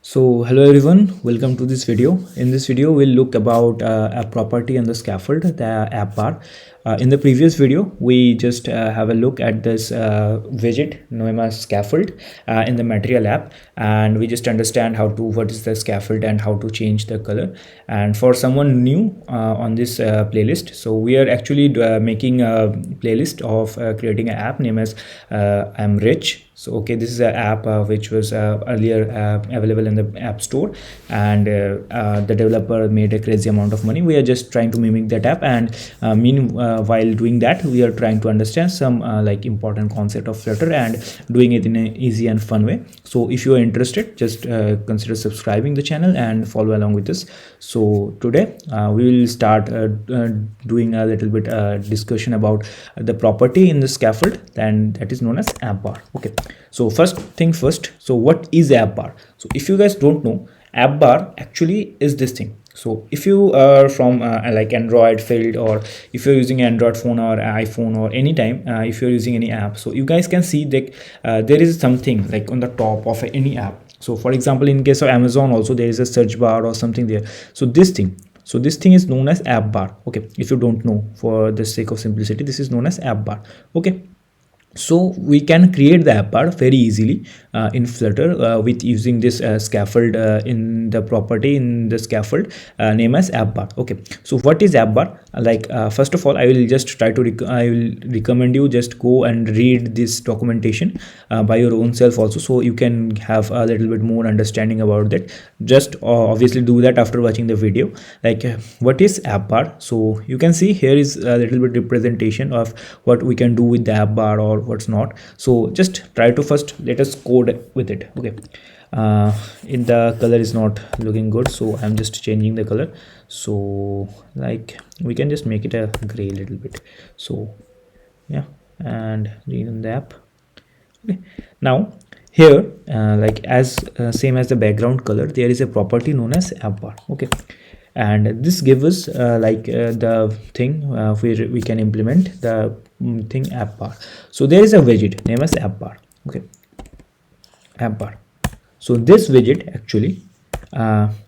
So hello everyone, welcome to this video. In this video we'll look about a property on the scaffold, the app bar. In the previous video we just have a look at this widget known as scaffold in the material app, and we just understand what is the scaffold and how to change the color. And for someone new on this playlist, so we are actually making a playlist of creating an app named as I'm Rich. So okay, this is an app which was earlier available in the app store, and the developer made a crazy amount of money. We are just trying to mimic that app, and while doing that we are trying to understand some like important concept of Flutter and doing it in an easy and fun way. So if you are interested, just consider subscribing the channel and follow along with this. So today we will start doing a little bit discussion about the property in the scaffold, and that is known as app bar. Okay, so first thing first, so what is app bar? So if you guys don't know, app bar actually is this thing. So if you are from like Android field, or if you're using Android phone or iPhone, or anytime if you're using any app, so you guys can see that there is something like on the top of any app. So for example, in case of Amazon also, there is a search bar or something there. So this thing is known as app bar. Okay, if you don't know, for the sake of simplicity, this is known as app bar. Okay, so we can create the app bar very easily in Flutter with using this scaffold in the property in the scaffold name as app bar. Okay, so what is app bar? Like first of all, I will just try to I will recommend you just go and read this documentation by your own self also, so you can have a little bit more understanding about that. Just obviously do that after watching the video. Like what is app bar? So you can see here is a little bit representation of what we can do with the app bar or what's not. So just try to first let us code with it. Okay, in the color is not looking good, so I'm just changing the color. So like we can just make it a gray little bit. So yeah, and rename the app. Okay, now here like as same as the background color, there is a property known as app bar. Okay, and this gives us the thing where we can implement the thing app bar. So there is a widget named as app bar. Okay, app bar. So this widget actually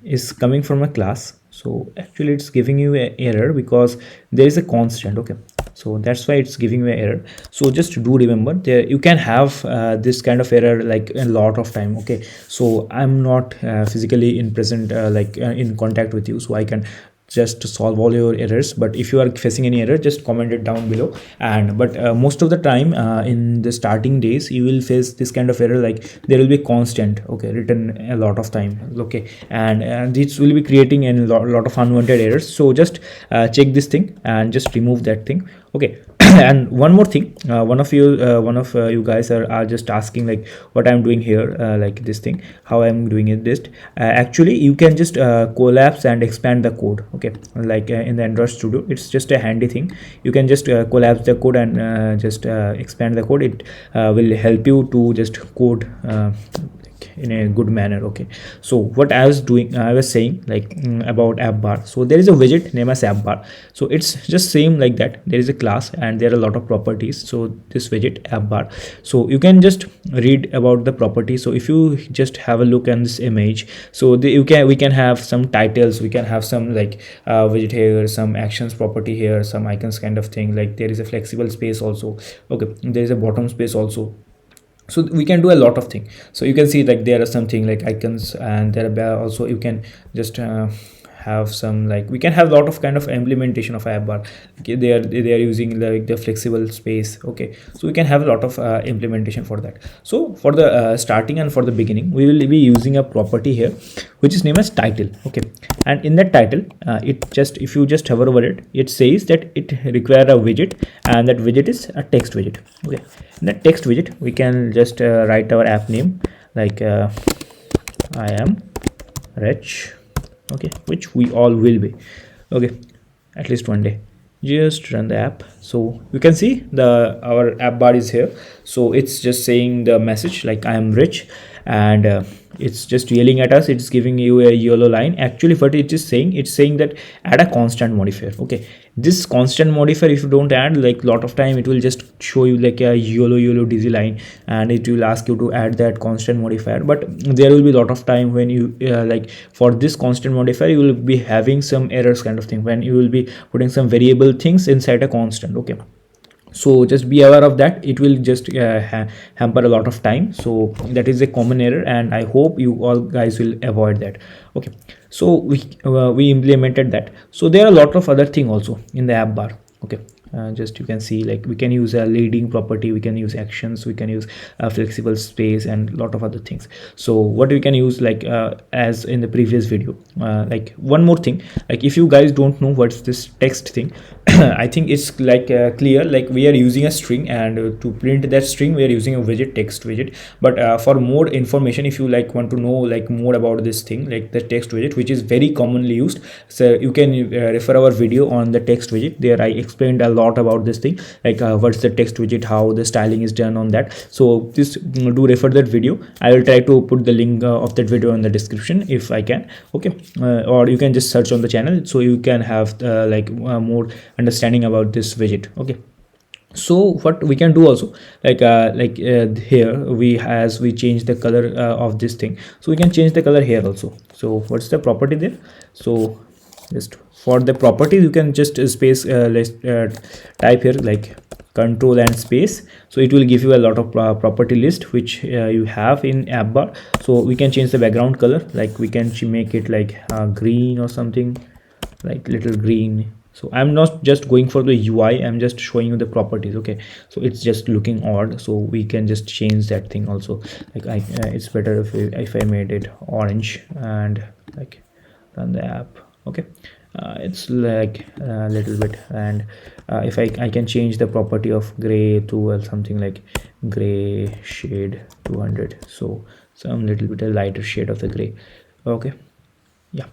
is coming from a class. So actually it's giving you an error because there is a constant. Okay, so that's why it's giving you an error. So just do remember, there you can have this kind of error like a lot of time. Okay, so I'm not physically in present in contact with you, so I can just solve all your errors. But if you are facing any error, just comment it down below. And but most of the time in the starting days, you will face this kind of error, like there will be constant, okay, written a lot of time. Okay, and this will be creating a lot of unwanted errors. So just check this thing and just remove that thing. Okay, and one more thing, one of you guys are just asking like what I'm doing here, like this thing, how I'm doing it. This actually you can just collapse and expand the code. Okay, like in the Android Studio, it's just a handy thing. You can just collapse the code and just expand the code. It will help you to just code in a good manner. Okay, so what I was saying like about app bar. So there is a widget named as app bar. So it's just same like that. There is a class and there are a lot of properties. So this widget app bar, so you can just read about the property. So if you just have a look at this image, so we can have some titles, we can have some like widget here, some actions property here, some icons kind of thing. Like there is a flexible space also. Okay, there is a bottom space also. So we can do a lot of things. So you can see like there are something like icons, and there are also you can just have some, like we can have a lot of kind of implementation of app bar. Okay, they are using like the flexible space. Okay, so we can have a lot of implementation for that. So for the starting and for the beginning, we will be using a property here which is named as title. Okay, and in that title if you just hover over it, it says that it require a widget, and that widget is a text widget. Okay, in that text widget we can just write our app name, like I am Rich. Okay, which we all will be. Okay, at least one day. Just run the app. So you can see our app bar is here. So it's just saying the message like I am Rich, and it's just yelling at us. It's giving you a yellow line. Actually what it is saying, it's saying that add a constant modifier. Okay, this constant modifier, if you don't add, like lot of time it will just show you like a yellow dizzy line, and it will ask you to add that constant modifier. But there will be a lot of time when you like for this constant modifier you will be having some errors kind of thing when you will be putting some variable things inside a constant. Okay, so just be aware of that. It will just hamper a lot of time. So that is a common error, and I hope you all guys will avoid that. Okay, so we implemented that. So there are a lot of other thing also in the app bar. Okay, just you can see like we can use a leading property, we can use actions, we can use flexible space, and a lot of other things. So what we can use, like as in the previous video, like one more thing, like if you guys don't know what's this text thing, I think it's like clear, like we are using a string, and to print that string we are using a widget, text widget. But for more information, if you like want to know like more about this thing, like the text widget, which is very commonly used, so you can refer our video on the text widget. There I explained a lot about this thing, like what's the text widget, how the styling is done on that. So please do refer that video. I will try to put the link of that video in the description if I can. Okay, or you can just search on the channel, so you can have like more understanding about this widget. Okay, so what we can do also, like here we change the color of this thing, so we can change the color here also. So what's the property there? So just for the property you can just space let's type here like control and space. So it will give you a lot of property list which you have in app bar. So we can change the background color, like we can make it like green or something, like little green. So I'm not just going for the UI, I'm just showing you the properties. Okay, so it's just looking odd, so we can just change that thing also. Like it's better if I made it orange and like run the app. Okay, it's like a little bit, and if I can change the property of gray to something like gray shade 200, so some little bit a lighter shade of the gray. Okay, yeah,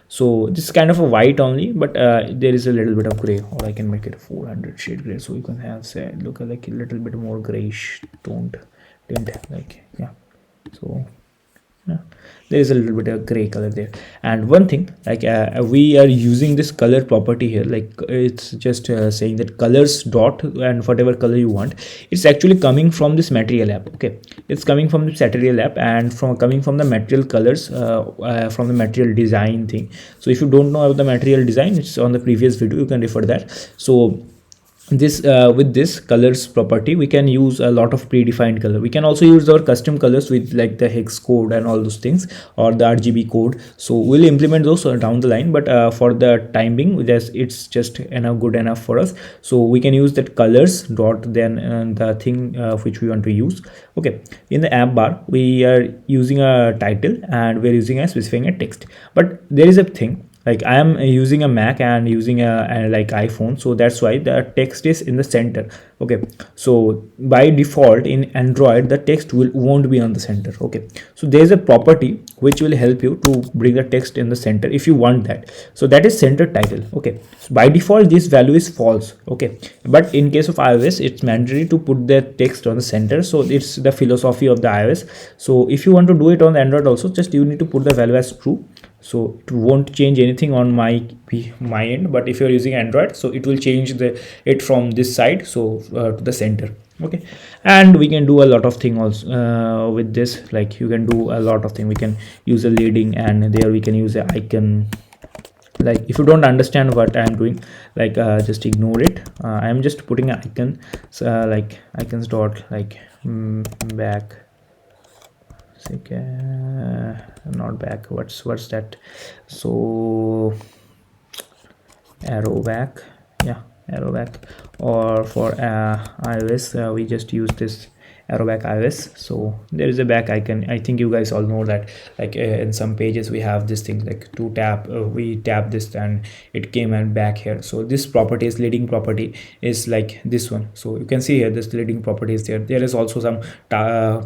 so this is kind of a white only, but there is a little bit of gray, or I can make it a 400 shade gray, so you can have say look like a little bit more grayish toned tint, like yeah. So yeah, there is a little bit of gray color there. And one thing, like we are using this color property here, like it's just saying that colors dot and whatever color you want, it's actually coming from this material app. Okay, it's coming from this material app and coming from the material colors from the material design thing. So if you don't know about the material design, it's on the previous video, you can refer that. So this with this colors property we can use a lot of predefined color. We can also use our custom colors with like the hex code and all those things, or the RGB code. So we'll implement those down the line, but for the time being it's just enough, good enough for us. So we can use that colors dot then the thing which we want to use. Okay, in the app bar we are using a title and we're using a specifying a text. But there is a thing, like I am using a Mac and using a like iPhone, so that's why the text is in the center. Okay, so by default in Android the text won't be on the center. Okay, so there is a property which will help you to bring the text in the center if you want that. So that is center title. Okay, so by default this value is false. Okay, but in case of iOS it's mandatory to put the text on the center, so it's the philosophy of the iOS. So if you want to do it on the Android also, just you need to put the value as true. So it won't change anything on my end, but if you're using Android, so it will change it from this side, so to the center. Okay, and we can do a lot of things also with this. Like you can do a lot of things. We can use a leading, and there we can use an icon. Like if you don't understand what I'm doing, like just ignore it. I'm just putting an icon, so like icons dot like back. Not back, what's that? So arrow back, yeah, arrow back. Or for iOS we just use this arrow back iOS. So there is a back icon. I think you guys all know that, like in some pages we have this thing like to tap, we tap this and it came and back here. So this property is leading property is like this one. So you can see here this leading property is there. There is also some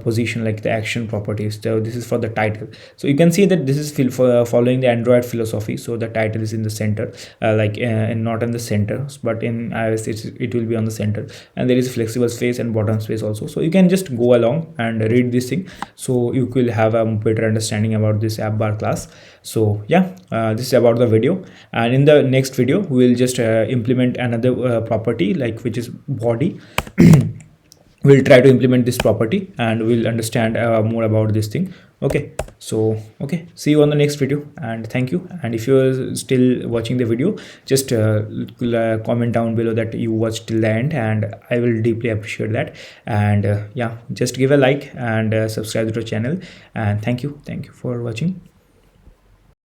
position like the action properties. So this is for the title. So you can see that this is following the Android philosophy. So the title is in the center, like and not in the center, but in iOS it will be on the center. And there is flexible space and bottom space also. So you can just go along and read this thing, so you will have a better understanding about this AppBar class. So yeah, this is about the video, and in the next video we will just implement another property, like which is body. We'll try to implement this property and we'll understand more about this thing. Okay, so okay, see you on the next video, and thank you. And if you're still watching the video, just comment down below that you watched till the end, and I will deeply appreciate that. And yeah, just give a like and subscribe to the channel, and thank you for watching.